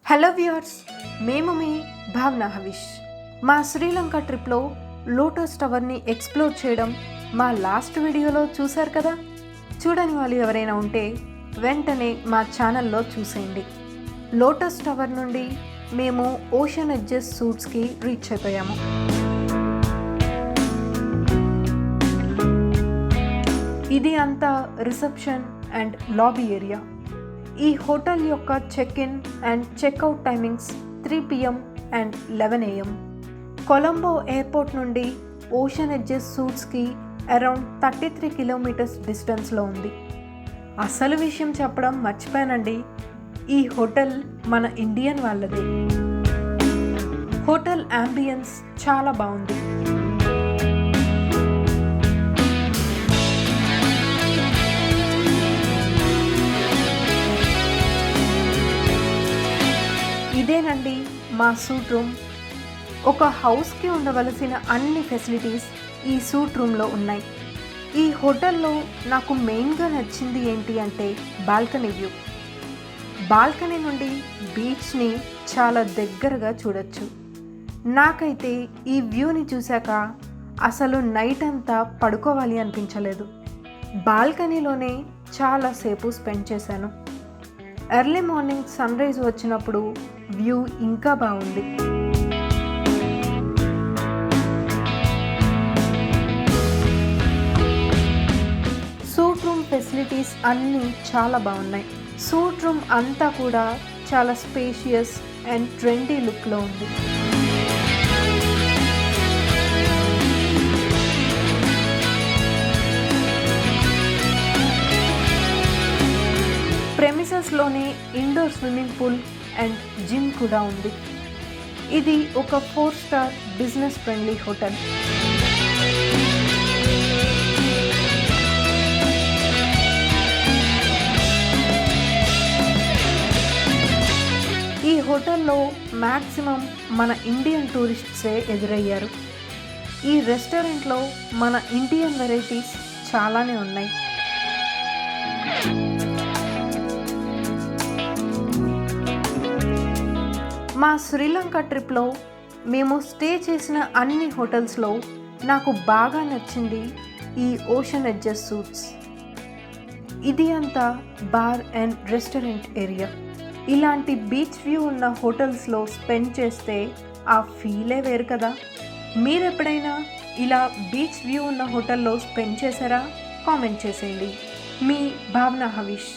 Hello viewers, మేము మీ భావన హవిష్. మా శ్రీలంక ట్రిప్లో లోటస్ టవర్ని ఎక్స్ప్లోర్ చేయడం మా లాస్ట్ వీడియోలో చూశారు కదా. చూడని వాళ్ళు ఎవరైనా ఉంటే వెంటనే మా ఛానల్లో చూసేయండి. లోటస్ టవర్ నుండి మేము ఓషన్ ఎడ్జెస్ సూట్స్కి రీచ్ అయిపోయాము. ఇది అంతా రిసెప్షన్ అండ్ లాబీ ఏరియా. ఈ హోటల్ యొక్క check-in and checkout timings 3 PM and 11 AM. Colombo airport నుండి ఓషన్ ఎడ్జెస్ సూట్స్కి అరౌండ్ 33 kilometers డిస్టెన్స్లో ఉంది. అసలు విషయం చెప్పడం మర్చిపోయానండి, ఈ హోటల్ మన ఇండియన్ వాళ్ళది. హోటల్ అంబియన్స్ చాలా బాగుంది. ఇదేనండి మా సూట్ రూమ్. ఒక హౌస్కి ఉండవలసిన అన్ని ఫెసిలిటీస్ ఈ సూట్ రూమ్లో ఉన్నాయి. ఈ హోటల్లో నాకు మెయిన్గా నచ్చింది ఏంటి అంటే బాల్కనీ వ్యూ. బాల్కనీ నుండి బీచ్ని చాలా దగ్గరగా చూడొచ్చు. నాకైతే ఈ వ్యూని చూశాక అసలు నైట్ అంతా పడుకోవాలి అనిపించలేదు. బాల్కనీలోనే చాలాసేపు స్పెండ్ చేశాను. ఎర్లీ మార్నింగ్ సన్ రైజ్ వచ్చినప్పుడు వ్యూ ఇంకా బాగుంది. సూట్ రూమ్ ఫెసిలిటీస్ అన్నీ చాలా బాగున్నాయి. సూట్ రూమ్ అంతా కూడా చాలా స్పేషియస్ అండ్ ట్రెండీ లుక్లో ఉంది. ప్రెమిసెస్లోనే indoor swimming pool and gym కూడా ఉంది. ఇది ఒక 4-star బిజినెస్ ఫ్రెండ్లీ హోటల్. ఈ హోటల్లో మ్యాక్సిమం మన ఇండియన్ టూరిస్ట్సే ఎదురయ్యారు. ఈ రెస్టారెంట్లో మన ఇండియన్ వెరైటీస్ చాలానే ఉన్నాయి. మా శ్రీలంక ట్రిప్లో మేము స్టే చేసిన అన్ని హోటల్స్లో నాకు బాగా నచ్చింది ఈ ఓషన్ ఎడ్జెస్ సూట్స్. ఇది అంతా బార్ అండ్ రెస్టారెంట్ ఏరియా. ఇలాంటి బీచ్ వ్యూ ఉన్న హోటల్స్లో స్పెండ్ చేస్తే ఆ ఫీలే వేరు కదా. మీరు ఎప్పుడైనా ఇలా బీచ్ వ్యూ ఉన్న హోటల్లో స్పెండ్ చేశారా? కామెంట్ చేసేయండి. మీ భావన హవిష్.